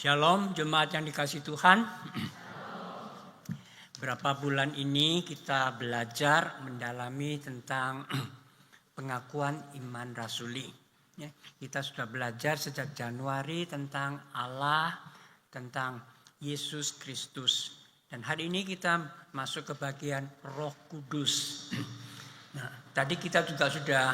Shalom jemaat yang dikasihi Tuhan. Berapa bulan ini kita belajar mendalami tentang pengakuan iman rasuli. Kita sudah belajar sejak Januari tentang Allah, tentang Yesus Kristus. Dan hari ini kita masuk ke bagian Roh Kudus. Nah, tadi kita juga sudah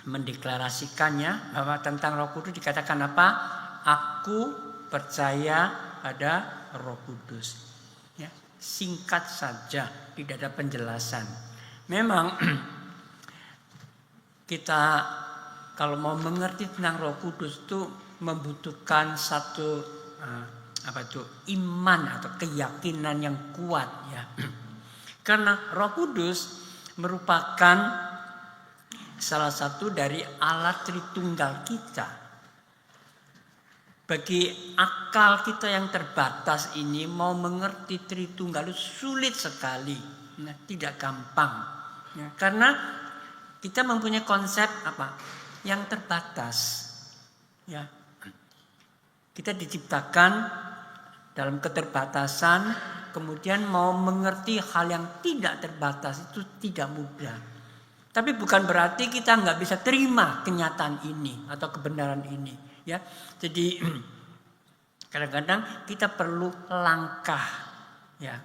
mendeklarasikannya bahwa tentang Roh Kudus dikatakan apa? Aku percaya pada Roh Kudus. Ya, singkat saja, tidak ada penjelasan. Memang kita kalau mau mengerti tentang Roh Kudus itu membutuhkan satu iman atau keyakinan yang kuat ya. Karena Roh Kudus merupakan salah satu dari alat Tritunggal kita. Bagi akal kita yang terbatas ini mau mengerti Tritunggal itu sulit sekali, tidak gampang. Ya, karena kita mempunyai konsep yang terbatas. Ya, kita diciptakan dalam keterbatasan, kemudian mau mengerti hal yang tidak terbatas itu tidak mudah. Tapi bukan berarti kita nggak bisa terima kenyataan ini atau kebenaran ini. Ya, jadi kadang-kadang kita perlu langkah. Ya,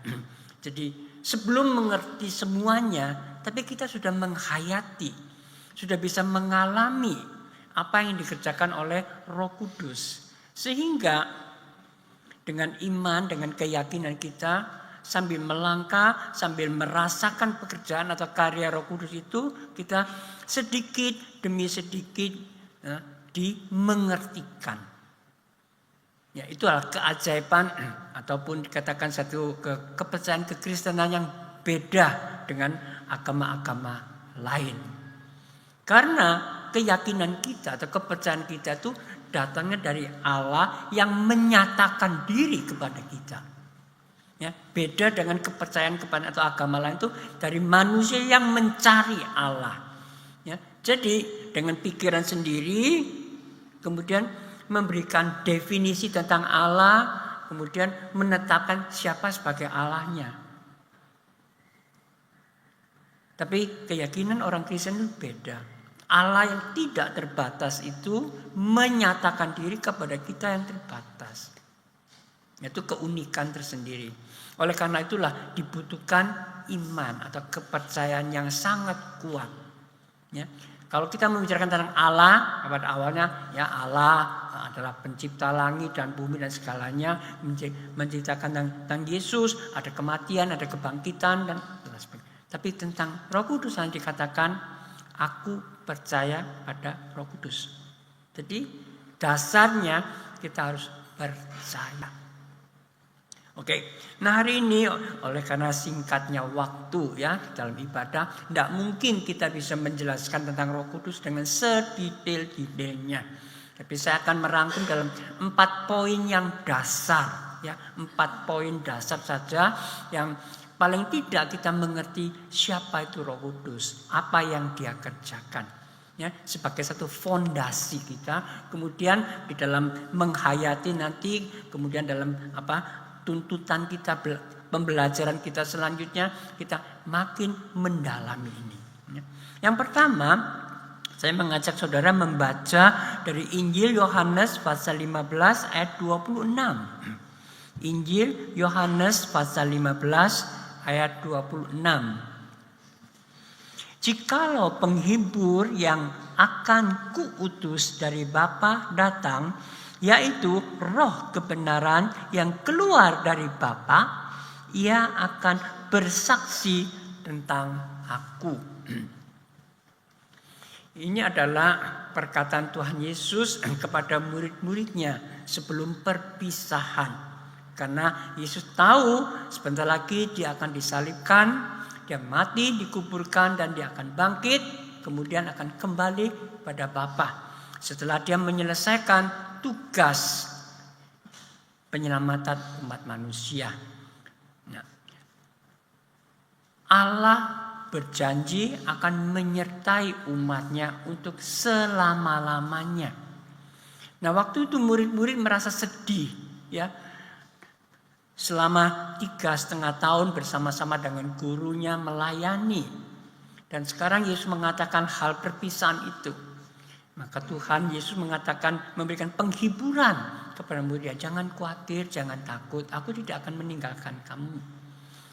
jadi sebelum mengerti semuanya, tapi kita sudah menghayati, sudah bisa mengalami apa yang dikerjakan oleh Roh Kudus, sehingga dengan iman, dengan keyakinan kita, sambil melangkah, sambil merasakan pekerjaan atau karya Roh Kudus itu, kita sedikit demi sedikit dimengertikan. Ya, itu adalah keajaiban ataupun dikatakan satu kepercayaan kekristenan yang beda dengan agama-agama lain. Karena keyakinan kita atau kepercayaan kita itu datangnya dari Allah yang menyatakan diri kepada kita. Ya, beda dengan kepercayaan kepada atau agama lain itu dari manusia yang mencari Allah. Ya, jadi dengan pikiran sendiri, kemudian memberikan definisi tentang Allah, kemudian menetapkan siapa sebagai Allahnya. Tapi keyakinan orang Kristen itu beda. Allah yang tidak terbatas itu menyatakan diri kepada kita yang terbatas. Itu keunikan tersendiri. Oleh karena itulah dibutuhkan iman atau kepercayaan yang sangat kuat. Ya. Kalau kita membicarakan tentang Allah, pada awalnya ya Allah adalah pencipta langit dan bumi dan segalanya, menceritakan tentang Yesus, ada kematian, ada kebangkitan dan sebagainya. Tapi tentang Roh Kudus yang dikatakan, aku percaya pada Roh Kudus. Jadi dasarnya kita harus percaya. Oke, nah hari ini oleh karena singkatnya waktu ya dalam ibadah, tidak mungkin kita bisa menjelaskan tentang Roh Kudus dengan sedetail-detailnya. Tapi saya akan merangkum dalam 4 poin yang dasar, ya 4 poin dasar saja yang paling tidak kita mengerti siapa itu Roh Kudus, apa yang Dia kerjakan. Ya, sebagai satu fondasi kita, kemudian di dalam menghayati nanti, kemudian dalam tuntutan kita, pembelajaran kita selanjutnya, kita makin mendalami ini. Yang pertama, saya mengajak saudara membaca dari Injil Yohanes pasal 15 ayat 26. Injil Yohanes pasal 15 ayat 26. Jikalau penghibur yang akan kuutus dari Bapa datang, yaitu roh kebenaran yang keluar dari Bapa, ia akan bersaksi tentang aku. Ini adalah perkataan Tuhan Yesus kepada murid-muridnya sebelum perpisahan. Karena Yesus tahu sebentar lagi Dia akan disalibkan, Dia mati, dikuburkan, dan Dia akan bangkit, kemudian akan kembali pada Bapa. Setelah Dia menyelesaikan tugas penyelamatan umat manusia. Nah, Allah berjanji akan menyertai umatnya untuk selama-lamanya. Nah, waktu itu murid-murid merasa sedih, ya. Selama 3,5 tahun bersama-sama dengan gurunya melayani. Dan sekarang Yesus mengatakan hal perpisahan itu. Maka Tuhan Yesus mengatakan, memberikan penghiburan kepada murid, jangan khawatir, jangan takut, aku tidak akan meninggalkan kamu.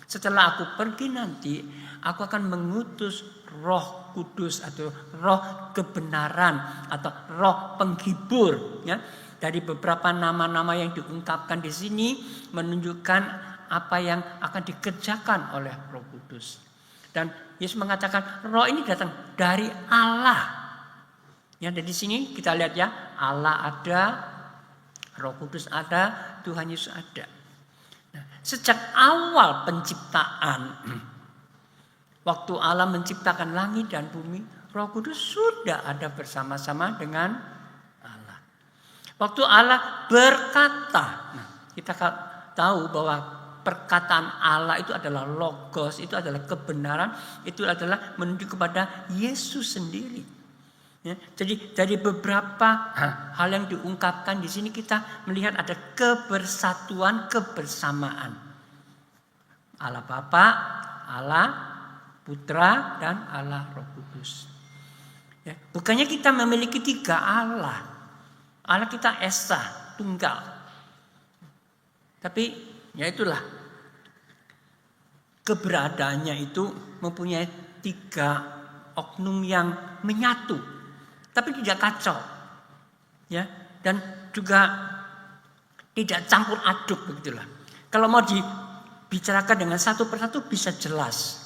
Setelah aku pergi nanti, aku akan mengutus Roh Kudus atau Roh kebenaran atau Roh penghibur. Ya, dari beberapa nama-nama yang diungkapkan di sini menunjukkan apa yang akan dikerjakan oleh Roh Kudus. Dan Yesus mengatakan Roh ini datang dari Allah. Ya, dari sini kita lihat ya, Allah ada, Roh Kudus ada, Tuhan Yesus ada. Nah, sejak awal penciptaan, waktu Allah menciptakan langit dan bumi, Roh Kudus sudah ada bersama-sama dengan Allah. Waktu Allah berkata, nah, kita tahu bahwa perkataan Allah itu adalah logos, itu adalah kebenaran, itu adalah menunjuk kepada Yesus sendiri. Ya, jadi dari beberapa hal yang diungkapkan di sini kita melihat ada kebersatuan, kebersamaan. Allah Bapa, Allah Putra, dan Allah Roh Kudus. Ya, bukannya kita memiliki 3 Allah. Allah kita esa, tunggal. Tapi ya itulah, keberadaannya itu mempunyai 3 oknum yang menyatu. Tapi tidak kacau, ya, dan juga tidak campur aduk begitulah. Kalau mau dibicarakan dengan satu persatu bisa jelas.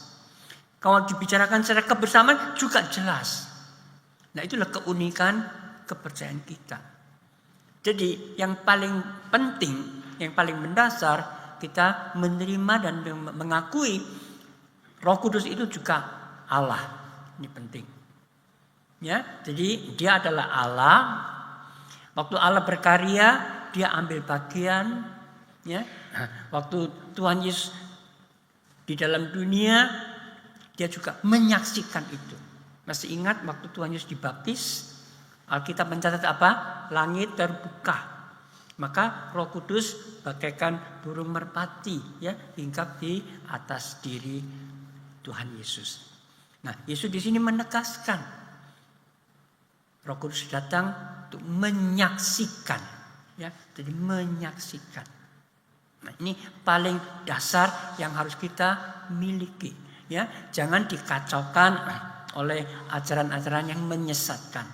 Kalau dibicarakan secara kebersamaan juga jelas. Nah, itulah keunikan kepercayaan kita. Jadi yang paling penting, yang paling mendasar, kita menerima dan mengakui Roh Kudus itu juga Allah. Ini penting. Ya, jadi dia adalah Allah. Waktu Allah berkarya, dia ambil bagian. Ya, waktu Tuhan Yesus di dalam dunia, dia juga menyaksikan itu. Masih ingat waktu Tuhan Yesus dibaptis, Alkitab mencatat apa? Langit terbuka. Maka Roh Kudus bagaikan burung merpati, ya, hinggap di atas diri Tuhan Yesus. Nah, Yesus di sini menegaskan Roh Kudus datang untuk menyaksikan, ya, jadi menyaksikan. Nah, ini paling dasar yang harus kita miliki, ya. Jangan dikacaukan oleh ajaran-ajaran yang menyesatkan.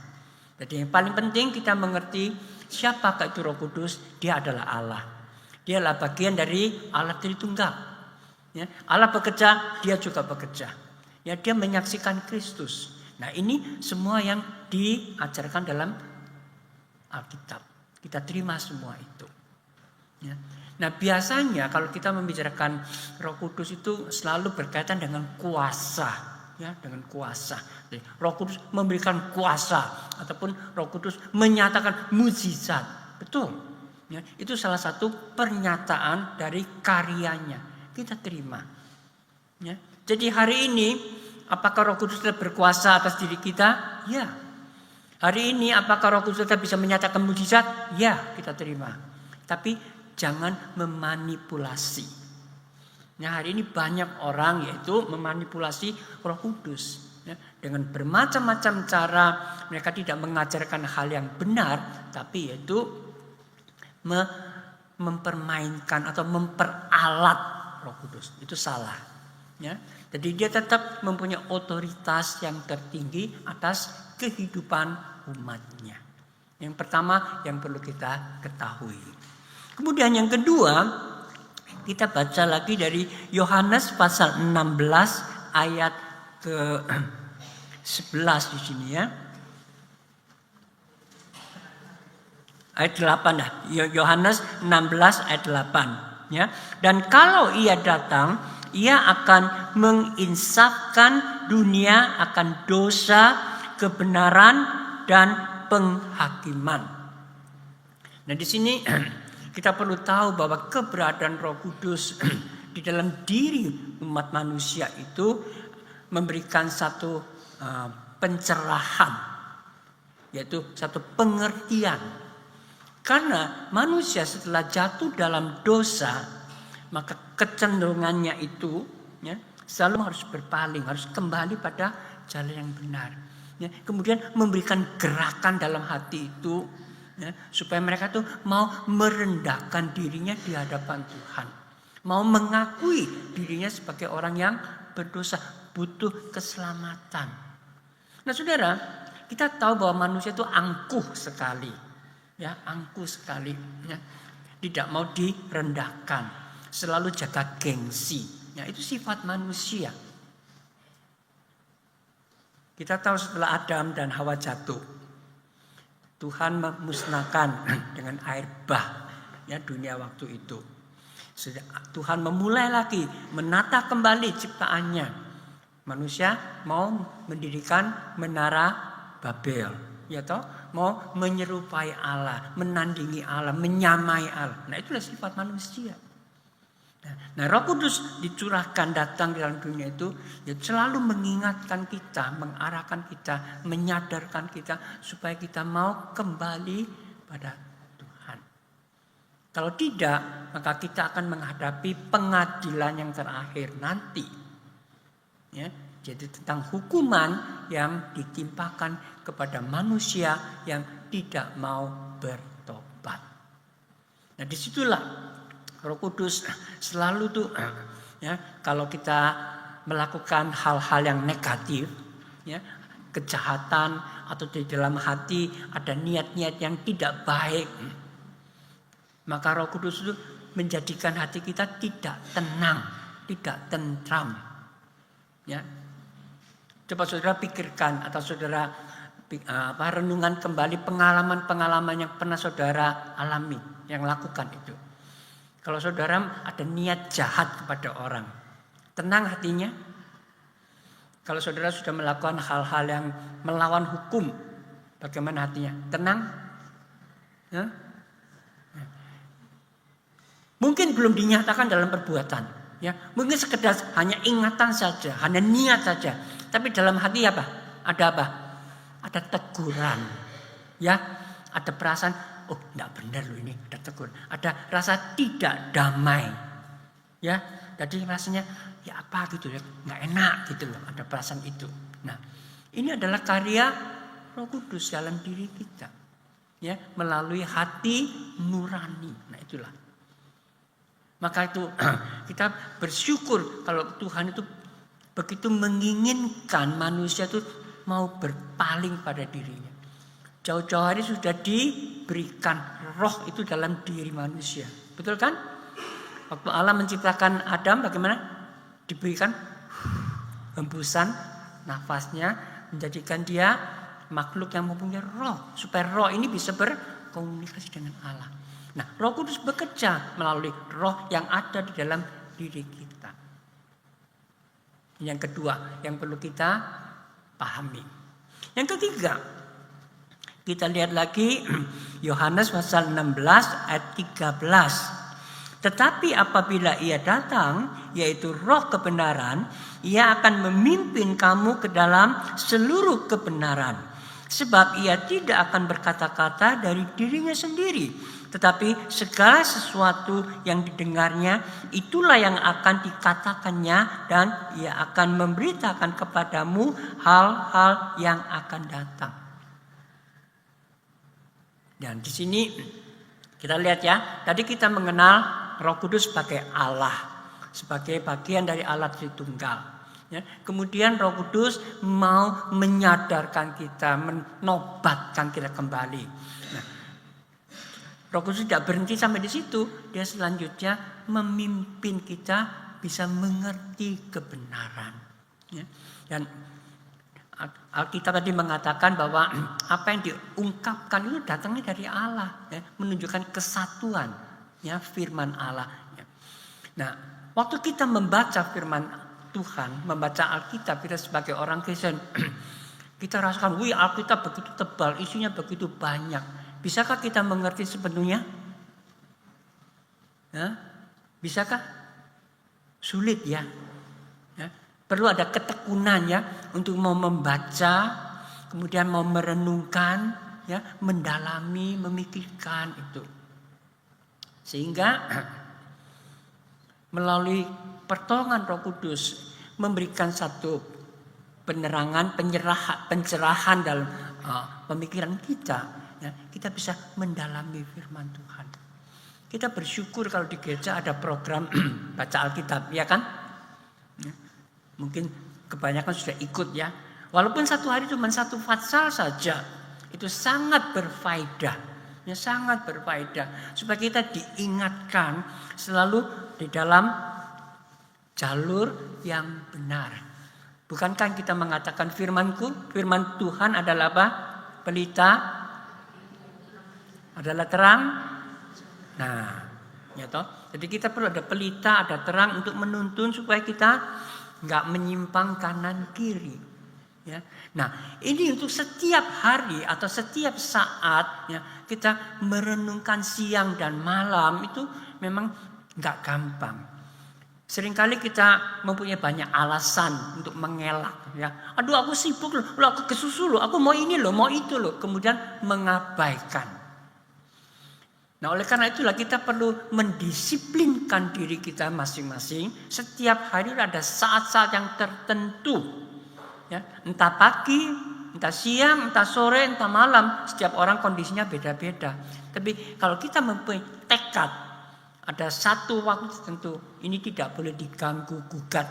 Jadi yang paling penting kita mengerti siapakah itu Roh Kudus. Dia adalah Allah. Dia adalah bagian dari Allah Tritunggal. Ya, Allah bekerja, dia juga bekerja. Ya, dia menyaksikan Kristus. Nah, ini semua yang diajarkan dalam Alkitab. Kita terima semua itu. Ya. Nah, biasanya kalau kita membicarakan Roh Kudus itu selalu berkaitan dengan kuasa. Ya, dengan kuasa. Jadi, Roh Kudus memberikan kuasa ataupun Roh Kudus menyatakan mukjizat. Betul. Ya, itu salah satu pernyataan dari karyanya. Kita terima. Ya. Jadi hari ini apakah Roh Kudus tetap berkuasa atas diri kita? Ya. Hari ini apakah Roh Kudus tetap bisa menyatakan mukjizat? Ya, kita terima. Tapi jangan memanipulasi. Nah, hari ini banyak orang yaitu memanipulasi Roh Kudus. Ya, dengan bermacam-macam cara mereka tidak mengajarkan hal yang benar, tapi yaitu mempermainkan atau memperalat Roh Kudus. Itu salah. Ya. Jadi dia tetap mempunyai otoritas yang tertinggi atas kehidupan umatnya. Yang pertama yang perlu kita ketahui. Kemudian yang kedua, kita baca lagi dari Yohanes pasal 16 ayat ke-11 di sini ya. Ayat 8 dah. Yohanes 16 ayat 8 ya. Dan kalau ia datang, ia akan menginsafkan dunia akan dosa, kebenaran, dan penghakiman. Nah, di sini kita perlu tahu bahwa keberadaan Roh Kudus di dalam diri umat manusia itu memberikan satu pencerahan, yaitu satu pengertian Karena manusia setelah jatuh dalam dosa, maka kecenderungannya itu ya, selalu harus berpaling, harus kembali pada jalan yang benar. Ya, kemudian memberikan gerakan dalam hati itu ya, supaya mereka tuh mau merendahkan dirinya di hadapan Tuhan. Mau mengakui dirinya sebagai orang yang berdosa, butuh keselamatan. Nah saudara, kita tahu bahwa manusia itu angkuh sekali. Ya, angkuh sekali. Ya. Tidak mau direndahkan. Selalu jaga gengsi. Ya, itu sifat manusia. Kita tahu setelah Adam dan Hawa jatuh, Tuhan memusnahkan dengan air bah ya, dunia waktu itu. Tuhan memulai lagi menata kembali ciptaannya. Manusia mau mendirikan menara Babel, ya toh, mau menyerupai Allah, menandingi Allah, menyamai Allah. Nah, itulah sifat manusia. Nah, Roh Kudus dicurahkan datang dalam dunia itu ya, selalu mengingatkan kita, mengarahkan kita, menyadarkan kita supaya kita mau kembali pada Tuhan. Kalau tidak, maka kita akan menghadapi pengadilan yang terakhir nanti. Ya, jadi tentang hukuman yang ditimpakan kepada manusia yang tidak mau bertobat. Nah, disitulah Roh Kudus selalu tuh ya, kalau kita melakukan hal-hal yang negatif ya, kejahatan atau di dalam hati ada niat-niat yang tidak baik, maka Roh Kudus itu menjadikan hati kita tidak tenang, tidak tentram. Ya. Coba saudara pikirkan atau saudara renungan kembali pengalaman-pengalaman yang pernah saudara alami, yang lakukan itu. Kalau saudara ada niat jahat kepada orang, tenang hatinya. Kalau saudara sudah melakukan hal-hal yang melawan hukum, bagaimana hatinya? Tenang? Ya? Mungkin belum dinyatakan dalam perbuatan. Ya, mungkin sekedar hanya ingatan saja, hanya niat saja. Tapi dalam hati apa? Ada apa? Ada teguran. Ya, ada perasaan, oh enggak benar loh ini, ada teguran. Ada rasa tidak damai. Ya, jadi rasanya ya apa gitu ya, enggak enak gitu loh, ada perasaan itu. Nah, ini adalah karya Roh Kudus dalam diri kita. Ya, melalui hati nurani. Nah, itulah. Maka itu kita bersyukur kalau Tuhan itu begitu menginginkan manusia itu mau berpaling pada dirinya. Jauh-jauh hari sudah diberikan roh itu dalam diri manusia. Betul kan? Waktu Allah menciptakan Adam bagaimana? Diberikan hembusan nafasnya, menjadikan dia makhluk yang mempunyai roh. Supaya roh ini bisa berkomunikasi dengan Allah. Nah, Roh Kudus bekerja melalui roh yang ada di dalam diri kita. Yang kedua yang perlu kita pahami. Yang ketiga, kita lihat lagi Yohanes pasal 16 ayat 13. Tetapi apabila ia datang, yaitu roh kebenaran, ia akan memimpin kamu ke dalam seluruh kebenaran. Sebab ia tidak akan berkata-kata dari dirinya sendiri. Tetapi segala sesuatu yang didengarnya itulah yang akan dikatakannya dan ia akan memberitakan kepadamu hal-hal yang akan datang. Dan di sini kita lihat ya, tadi kita mengenal Roh Kudus sebagai Allah, sebagai bagian dari Allah Tritunggal. Ya, kemudian Roh Kudus mau menyadarkan kita, menobatkan kita kembali. Nah, Roh Kudus tidak berhenti sampai di situ. Dia selanjutnya memimpin kita bisa mengerti kebenaran. Ya. Dan Alkitab tadi mengatakan bahwa apa yang diungkapkan itu datangnya dari Allah. Ya. Menunjukkan kesatuan ya, firman Allah. Ya. Nah, waktu kita membaca firman Tuhan, membaca Alkitab, kita sebagai orang Kristen, kita rasakan, wih Alkitab begitu tebal, isinya begitu banyak. Bisakah kita mengerti sepenuhnya? Ya? Bisakah? Sulit ya. Ya. Perlu ada ketekunan ya untuk mau membaca, kemudian mau merenungkan, ya mendalami, memikirkan itu. Sehingga melalui pertolongan Roh Kudus memberikan satu penerangan, pencerahan dalam pemikiran kita, ya, kita bisa mendalami firman Tuhan. Kita bersyukur kalau di gereja ada program baca Alkitab, ya kan? Ya, mungkin kebanyakan sudah ikut ya. Walaupun satu hari cuma satu fatsal saja, itu sangat berfaedah. Ya, sangat berfaedah supaya kita diingatkan selalu di dalam jalur yang benar. Bukankah kita mengatakan firman Tuhan adalah apa? Pelita adalah terang. Nah, ya toh. Jadi kita perlu ada pelita, ada terang untuk menuntun supaya kita nggak menyimpang kanan kiri. Ya. Nah, ini untuk setiap hari atau setiap saat ya, kita merenungkan siang dan malam itu memang nggak gampang. Seringkali kita mempunyai banyak alasan untuk mengelak. Ya. Aduh, aku sibuk loh, aku kesusu loh, aku mau ini loh, mau itu loh. Kemudian mengabaikan. Nah, oleh karena itulah kita perlu mendisiplinkan diri kita masing-masing. Setiap hari ada saat-saat yang tertentu. Ya, entah pagi, entah siang, entah sore, entah malam. Setiap orang kondisinya beda-beda. Tapi kalau kita mempunyai tekad, ada satu waktu tertentu, ini tidak boleh diganggu gugat.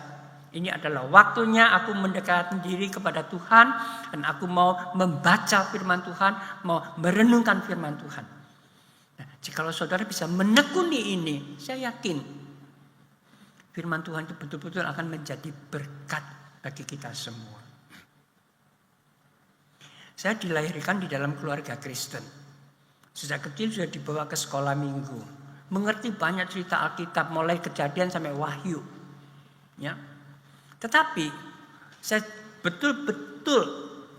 Ini adalah waktunya aku mendekatkan diri kepada Tuhan. Dan aku mau membaca firman Tuhan, mau merenungkan firman Tuhan. Nah, jikalau saudara bisa menekuni ini, saya yakin firman Tuhan itu betul-betul akan menjadi berkat bagi kita semua. Saya dilahirkan di dalam keluarga Kristen. Sejak kecil sudah dibawa ke sekolah minggu. Mengerti banyak cerita Alkitab mulai Kejadian sampai Wahyu. Ya. Tetapi saya betul-betul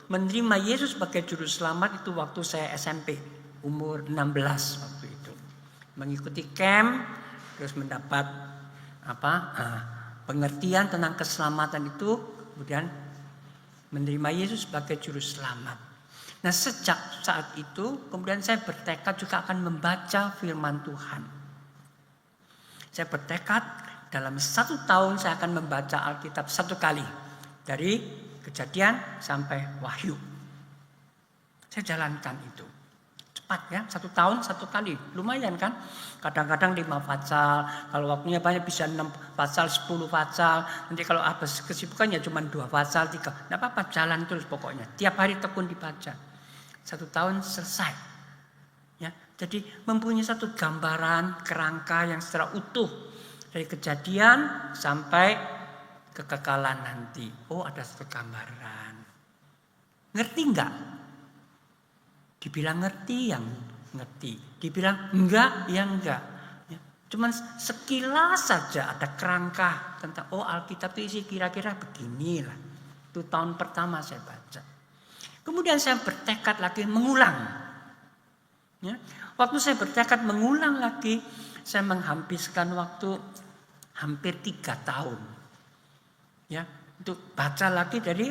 menerima Yesus sebagai juru selamat itu waktu saya SMP, umur 16 waktu itu. Mengikuti camp, terus mendapat pengertian tentang keselamatan itu, kemudian menerima Yesus sebagai juru selamat. Nah, sejak saat itu kemudian saya bertekad juga akan membaca firman Tuhan. Saya bertekad dalam 1 tahun saya akan membaca Alkitab 1 kali. Dari Kejadian sampai Wahyu. Saya jalankan itu. Cepat ya, 1 tahun 1 kali. Lumayan kan? Kadang-kadang 5 fatsal. Kalau waktunya banyak bisa 6 fatsal, 10 fatsal. Nanti kalau habis kesibukannya cuma 2 fatsal, 3. Tidak apa-apa, jalan terus pokoknya. Tiap hari tekun dibaca. 1 tahun selesai. Ya, jadi mempunyai satu gambaran kerangka yang secara utuh. Dari Kejadian sampai kekekalan nanti. Oh, ada satu gambaran. Ngerti enggak? Dibilang ngerti yang ngerti. Dibilang enggak yang enggak. Ya, cuman sekilas saja ada kerangka tentang Alkitab itu isi kira-kira beginilah. Itu tahun pertama saya baca. Kemudian saya bertekad lagi mengulang. Ya, waktu saya bertekad mengulang lagi, saya menghabiskan waktu hampir 3 tahun. Ya, untuk baca lagi dari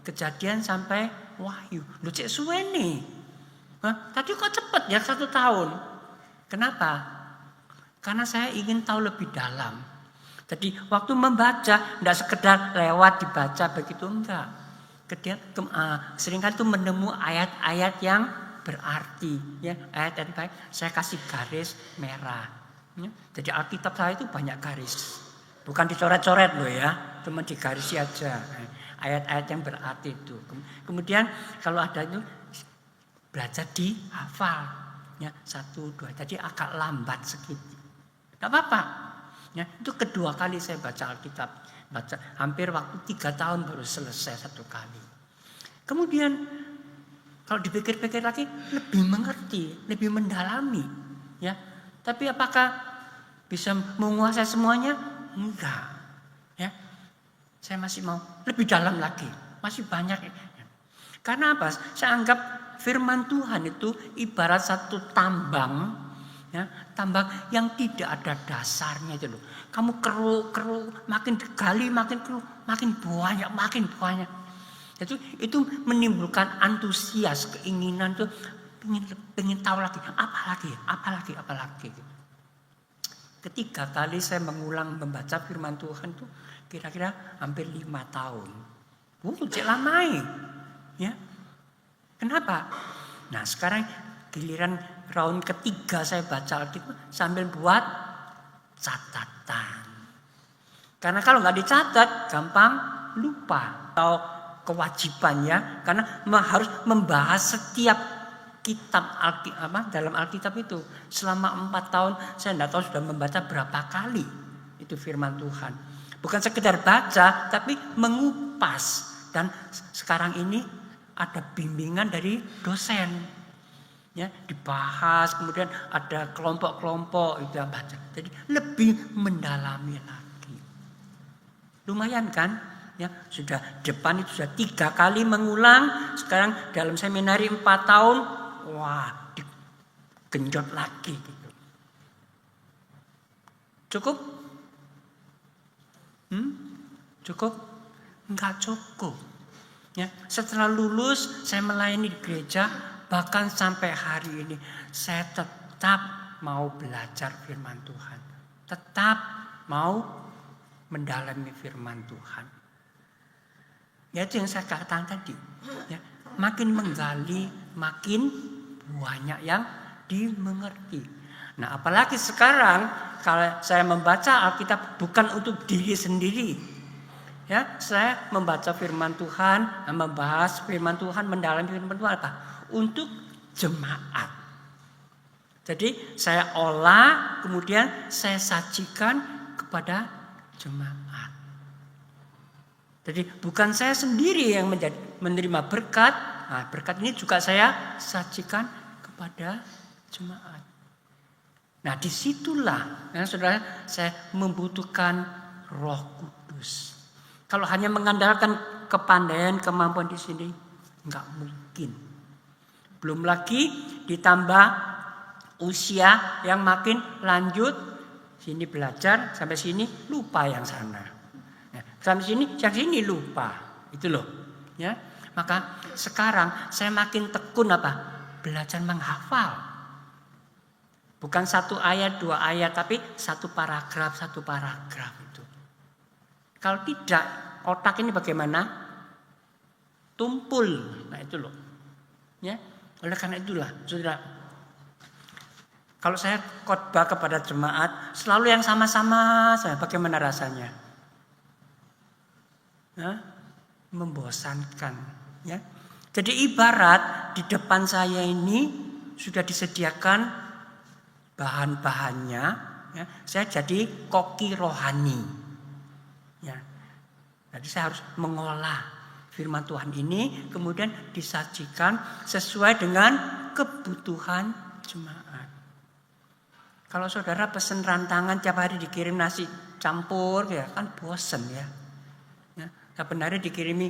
Kejadian sampai Wahyu. Lu cek suwe nih. Tadi kok cepet ya 1 tahun. Kenapa? Karena saya ingin tahu lebih dalam. Jadi waktu membaca tidak sekedar lewat dibaca begitu, enggak. Seringkali itu menemu ayat-ayat yang berarti, ya, ayat-ayat baik. Saya kasih garis merah. Ya. Jadi Alkitab saya itu banyak garis, bukan dicoret-coret loh ya, cuma digarisi aja. Ayat-ayat yang berarti itu. Kemudian kalau ada itu belajar dihafal, ya 1, 2. Jadi agak lambat sedikit. Tidak apa-apa. Ya, itu kedua kali saya baca Alkitab. Baca hampir waktu 3 tahun baru selesai 1 kali. Kemudian kalau dipikir-pikir lagi lebih mengerti, lebih mendalami, ya. Tapi apakah bisa menguasai semuanya? Enggak. Ya. Saya masih mau lebih dalam lagi, masih banyak. Karena apa? Saya anggap firman Tuhan itu ibarat satu tambang, ya, tambang yang tidak ada dasarnya itu loh. Kamu keruk, makin digali, makin keruk, makin banyak. Itu menimbulkan antusias, keinginan tuh pengen tahu lagi, apa lagi. Ketiga kali saya mengulang membaca firman Tuhan tuh kira-kira hampir 5 tahun. Cek lamai. Ya. Kenapa? Nah sekarang giliran round ketiga saya baca Alkitab sambil buat catatan. Karena kalau nggak dicatat gampang lupa atau kewajibannya karena harus membahas setiap kitab dalam Alkitab itu selama 4 tahun saya tidak tahu sudah membaca berapa kali itu firman Tuhan. Bukan sekedar baca tapi mengupas dan sekarang ini ada bimbingan dari dosen. Ya, dibahas kemudian ada kelompok-kelompok itu yang baca. Jadi lebih mendalami lagi. Lumayan kan? Ya, sudah depan itu sudah 3 kali mengulang, sekarang dalam seminari 4 tahun, wah, digenjot lagi gitu. Cukup? Cukup? Enggak cukup. Ya, setelah lulus saya melayani di gereja, bahkan sampai hari ini saya tetap mau belajar firman Tuhan. Tetap mau mendalami firman Tuhan. Ya itu yang saya katakan tadi. Ya, makin menggali, makin banyak yang dimengerti. Nah apalagi sekarang kalau saya membaca Alkitab bukan untuk diri sendiri. Ya, saya membaca firman Tuhan, membahas firman Tuhan, mendalami firman Tuhan apa? Untuk jemaat. Jadi saya olah, kemudian saya sajikan kepada jemaat. Jadi bukan saya sendiri yang menerima berkat. Nah, berkat ini juga saya sajikan kepada jemaat. Nah disitulah ya, saudara, saya membutuhkan Roh Kudus. Kalau hanya mengandalkan kepandaian, kemampuan di sini, enggak mungkin. Belum lagi ditambah usia yang makin lanjut, sini belajar sampai sini lupa yang sana. Sampai sini, yang sini lupa. Itu loh. Ya. Maka sekarang saya makin tekun apa? Belajar menghafal. Bukan 1 ayat, 2 ayat, tapi 1 paragraf itu. Kalau tidak, otak ini bagaimana? Tumpul. Nah itu loh. Ya. Oleh karena itulah, saudara, kalau saya khotbah kepada jemaat, selalu yang sama-sama, bagaimana rasanya? Membosankan, ya. Jadi ibarat di depan saya ini sudah disediakan bahan-bahannya, ya. Saya jadi koki rohani, ya. Jadi saya harus mengolah firman Tuhan ini, kemudian disajikan sesuai dengan kebutuhan jemaat. Kalau saudara pesen rantangan tiap hari dikirim nasi campur, ya kan bosen ya. Sebenarnya dikirimi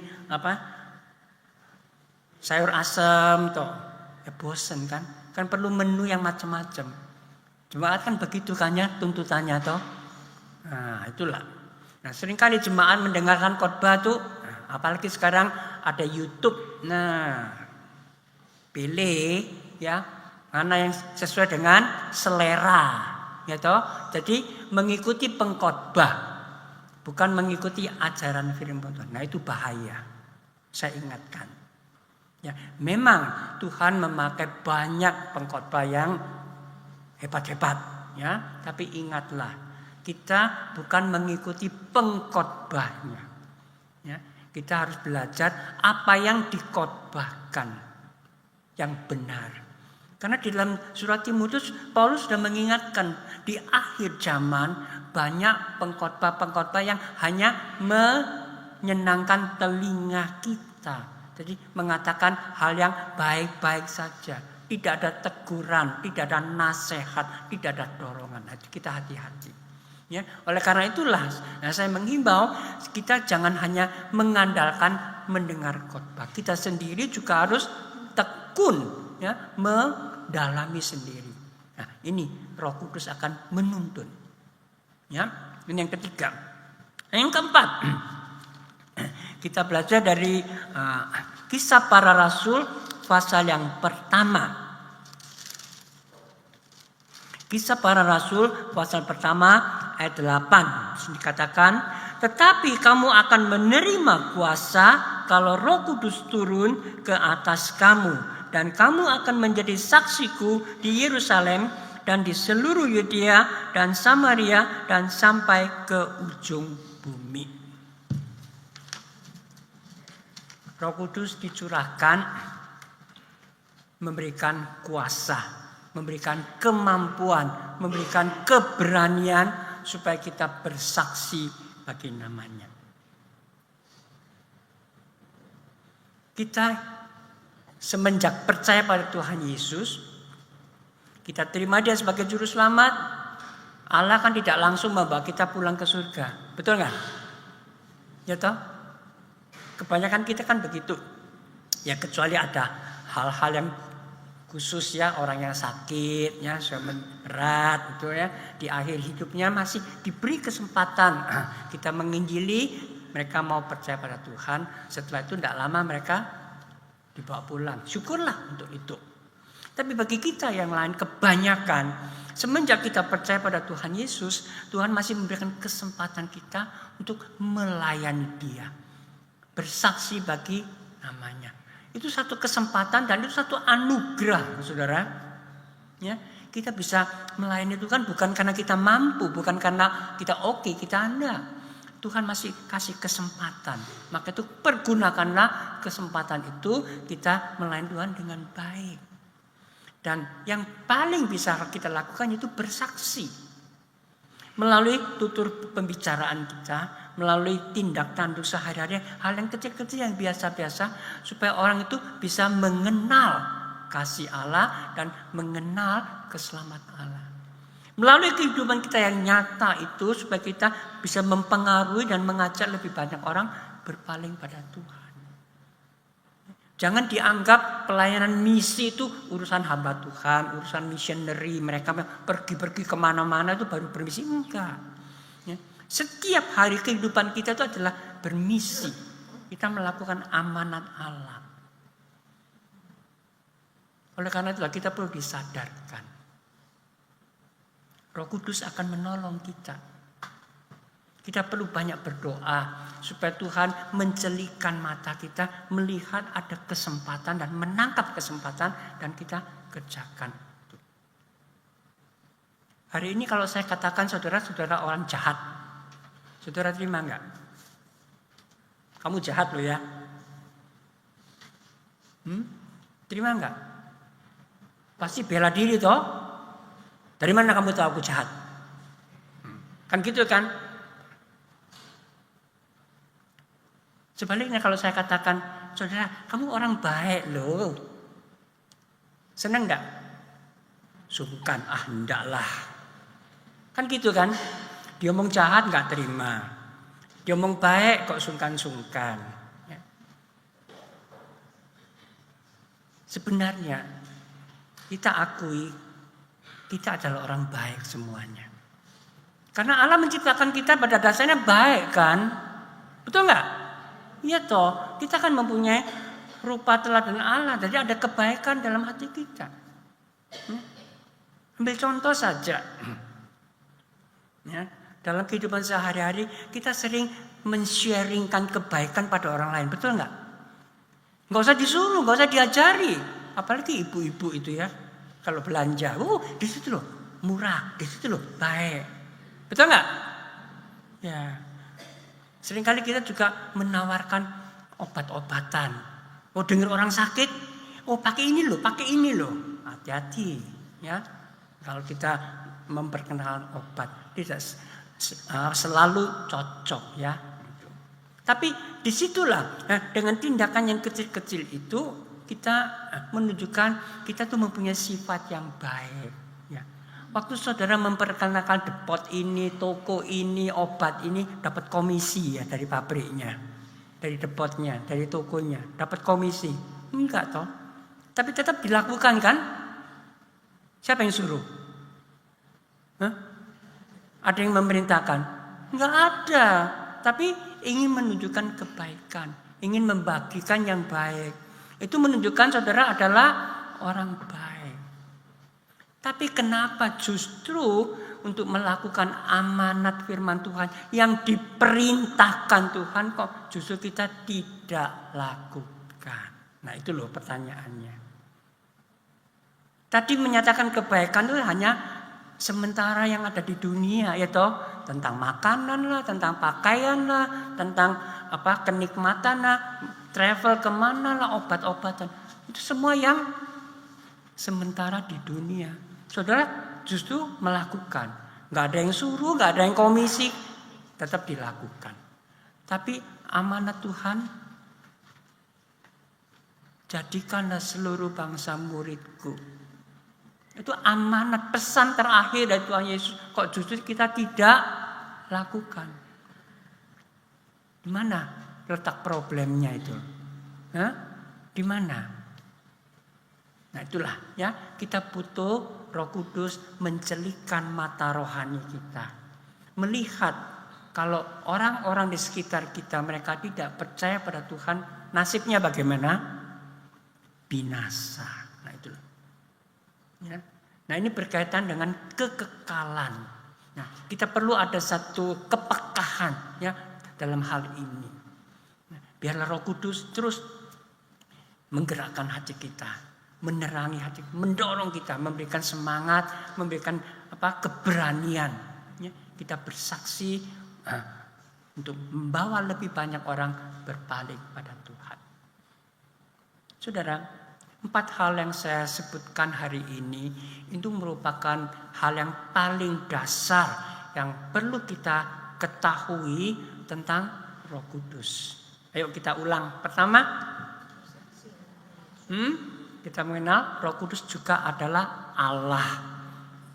sayur asam toh, ya bosen kan perlu menu yang macam-macam. Jemaat kan begitu kan ya tuntutannya toh. Nah itulah. Nah seringkali jemaat mendengarkan khotbah tuh, apalagi sekarang ada YouTube. Nah pilih ya mana yang sesuai dengan selera, ya toh. Jadi mengikuti pengkhotbah. Bukan mengikuti ajaran firman Tuhan. Nah itu bahaya. Saya ingatkan. Ya, memang Tuhan memakai banyak pengkhotbah yang hebat-hebat. Ya, tapi ingatlah, kita bukan mengikuti pengkhotbahnya. Ya, kita harus belajar apa yang dikhotbahkan, yang benar. Karena di dalam surat Timotius, Paulus sudah mengingatkan di akhir zaman banyak pengkhotbah-pengkhotbah yang hanya menyenangkan telinga kita. Jadi mengatakan hal yang baik-baik saja. Tidak ada teguran, tidak ada nasihat, tidak ada dorongan. Kita hati-hati. Ya, oleh karena itulah saya menghimbau kita jangan hanya mengandalkan mendengar khotbah. Kita sendiri juga harus tekun ya, mendalami sendiri. Nah, ini Roh Kudus akan menuntun. Ya, ini yang ketiga. Yang keempat, kita belajar dari Kisah Para Rasul pasal yang pertama. Kisah Para Rasul pasal pertama ayat 8 dikatakan, tetapi kamu akan menerima kuasa kalau Roh Kudus turun ke atas kamu, dan kamu akan menjadi saksiku di Yerusalem dan di seluruh Yudea dan Samaria dan sampai ke ujung bumi. Roh Kudus dicurahkan memberikan kuasa, memberikan kemampuan, memberikan keberanian supaya kita bersaksi bagi namanya. Kita semenjak percaya pada Tuhan Yesus, kita terima Dia sebagai juru selamat, Allah kan tidak langsung membawa kita pulang ke surga. Betul nggak? Ya toh? Kebanyakan kita kan begitu. Ya kecuali ada hal-hal yang khusus ya, orang yang sakit ya, berat itu ya, di akhir hidupnya masih diberi kesempatan kita menginjili, mereka mau percaya pada Tuhan, setelah itu tidak lama mereka dibawa pulang. Syukurlah untuk itu. Tapi bagi kita yang lain, kebanyakan semenjak kita percaya pada Tuhan Yesus, Tuhan masih memberikan kesempatan kita untuk melayani Dia, bersaksi bagi namanya. Itu satu kesempatan dan itu satu anugerah, saudara. Ya, kita bisa melayani Tuhan bukan karena kita mampu, bukan karena kita oke, kita enggak. Tuhan masih kasih kesempatan. Maka itu pergunakanlah kesempatan itu, kita melayani Tuhan dengan baik. Dan yang paling bisa kita lakukan itu bersaksi. Melalui tutur pembicaraan kita, melalui tindak tanduk sehari-hari, hal yang kecil-kecil yang biasa-biasa, supaya orang itu bisa mengenal kasih Allah dan mengenal keselamatan Allah. Melalui kehidupan kita yang nyata itu, supaya kita bisa mempengaruhi dan mengajak lebih banyak orang berpaling pada Tuhan. Jangan dianggap pelayanan misi itu urusan hamba Tuhan, urusan missionary, mereka pergi-pergi kemana-mana itu baru bermisi. Enggak. Ya. Setiap hari kehidupan kita itu adalah bermisi. Kita melakukan amanat Allah. Oleh karena itulah kita perlu disadarkan. Roh Kudus akan menolong kita. Kita perlu banyak berdoa supaya Tuhan mencelikan mata kita, melihat ada kesempatan dan menangkap kesempatan dan kita kerjakan. Hari ini kalau saya katakan saudara-saudara orang jahat, saudara terima enggak? Kamu jahat loh ya. Terima enggak? Pasti bela diri toh. Dari mana kamu tahu aku jahat? Kan gitu kan? Sebaliknya kalau saya katakan, saudara, kamu orang baik loh. Senang enggak? Sungkan, enggak lah. Kan gitu kan? Dia omong jahat enggak terima. Dia omong baik kok sungkan-sungkan. Ya. Sebenarnya kita akui kita adalah orang baik semuanya. Karena Allah menciptakan kita pada dasarnya baik kan? Betul enggak? Iya toh, kita kan mempunyai rupa teladan Allah, jadi ada kebaikan dalam hati kita. Ambil contoh saja. Ya, dalam kehidupan sehari-hari kita sering men-sharingkan kebaikan pada orang lain, betul nggak? Nggak usah disuruh, nggak usah diajari, apalagi ibu-ibu itu ya. Kalau belanja, di situ loh murah, di situ loh baik, betul nggak? Ya. Seringkali kita juga menawarkan obat-obatan. Oh dengar orang sakit, pakai ini loh. Hati-hati ya. Kalau kita memperkenalkan obat tidak selalu cocok ya. Tapi disitulah dengan tindakan yang kecil-kecil itu kita menunjukkan kita tuh mempunyai sifat yang baik. Waktu saudara memperkenalkan depot ini, toko ini, obat ini, dapat komisi ya dari pabriknya, dari depotnya, dari tokonya, dapat komisi. Enggak toh. Tapi tetap dilakukan kan? Siapa yang suruh? Ada yang memerintahkan? Enggak ada. Tapi ingin menunjukkan kebaikan, ingin membagikan yang baik. Itu menunjukkan saudara adalah orang baik. Tapi kenapa justru untuk melakukan amanat firman Tuhan yang diperintahkan Tuhan kok justru kita tidak lakukan? Nah itu loh pertanyaannya. Tadi menyatakan kebaikan itu hanya sementara yang ada di dunia, ya toh, tentang makanan lah, tentang pakaian lah, tentang kenikmatan lah, travel kemana lah, obat-obatan. Itu semua yang sementara di dunia. Saudara justru melakukan. Gak ada yang suruh, gak ada yang komisi, tetap dilakukan. Tapi amanat Tuhan, jadikanlah seluruh bangsa muridku. Itu amanat, pesan terakhir dari Tuhan Yesus. Kok justru kita tidak lakukan? Di mana letak problemnya itu? Di mana? Nah itulah ya, kita butuh Roh Kudus mencelikkan mata rohani kita. Melihat kalau orang-orang di sekitar kita mereka tidak percaya pada Tuhan, nasibnya bagaimana? Binasa. Nah itulah. Ya. Nah ini berkaitan dengan kekekalan. Nah kita perlu ada satu kepekahan ya dalam hal ini. Nah, biarlah Roh Kudus terus menggerakkan hati kita, menerangi hati, mendorong kita, memberikan semangat, memberikan keberanian. Ya, kita bersaksi untuk membawa lebih banyak orang berpaling pada Tuhan. Saudara, 4 hal yang saya sebutkan hari ini itu merupakan hal yang paling dasar yang perlu kita ketahui tentang Roh Kudus. Ayo kita ulang. Pertama, kita mengenal Roh Kudus juga adalah Allah.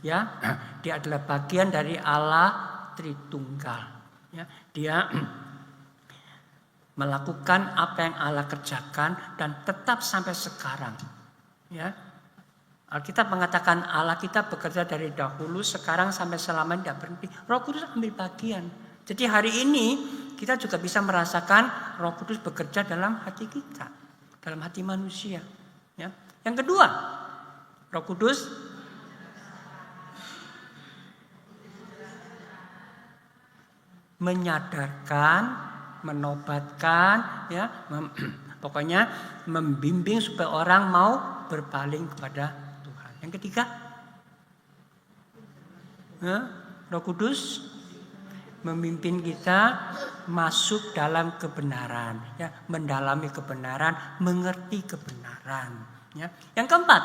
Ya, dia adalah bagian dari Allah Tritunggal. Ya, dia melakukan apa yang Allah kerjakan dan tetap sampai sekarang. Ya. Alkitab mengatakan Allah kita bekerja dari dahulu, sekarang sampai selamanya tidak berhenti. Roh Kudus ambil bagian. Jadi hari ini kita juga bisa merasakan Roh Kudus bekerja dalam hati kita, dalam hati manusia. Ya. Yang kedua, Roh Kudus menyadarkan, menobatkan, ya, pokoknya membimbing supaya orang mau berpaling kepada Tuhan. Yang ketiga, Roh Kudus memimpin kita masuk dalam kebenaran, ya, mendalami kebenaran, mengerti kebenaran. Ya. Yang keempat,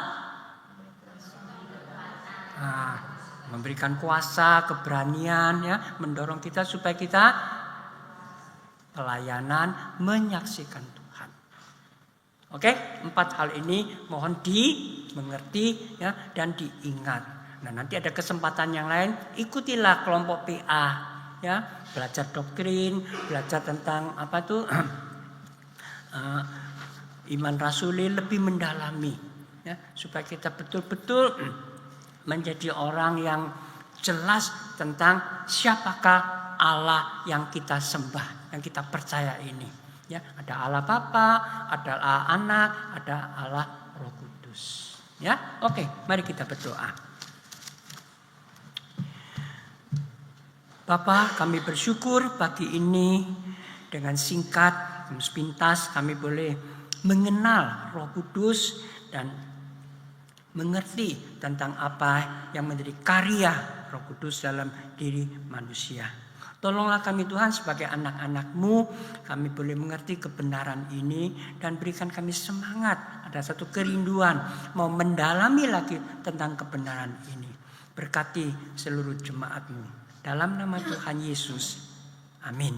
memberikan kuasa, keberanian, ya, mendorong kita supaya kita pelayanan, menyaksikan Tuhan. Oke, 4 hal ini mohon dimengerti ya dan diingat. Nah, nanti ada kesempatan yang lain, ikutilah kelompok PA ya, belajar doktrin, belajar tentang iman rasuli lebih mendalami ya, supaya kita betul-betul menjadi orang yang jelas tentang siapakah Allah yang kita sembah, yang kita percaya ini. Ya, ada Allah Bapa, ada Allah Anak, ada Allah Roh Kudus. Ya, oke, mari kita berdoa. Bapa, kami bersyukur pagi ini dengan singkat, sepintas kami boleh mengenal Roh Kudus dan mengerti tentang apa yang menjadi karya Roh Kudus dalam diri manusia. Tolonglah kami Tuhan sebagai anak-anak-Mu, kami boleh mengerti kebenaran ini dan berikan kami semangat, ada satu kerinduan mau mendalami lagi tentang kebenaran ini. Berkati seluruh jemaat-Mu. Dalam nama Tuhan Yesus. Amin.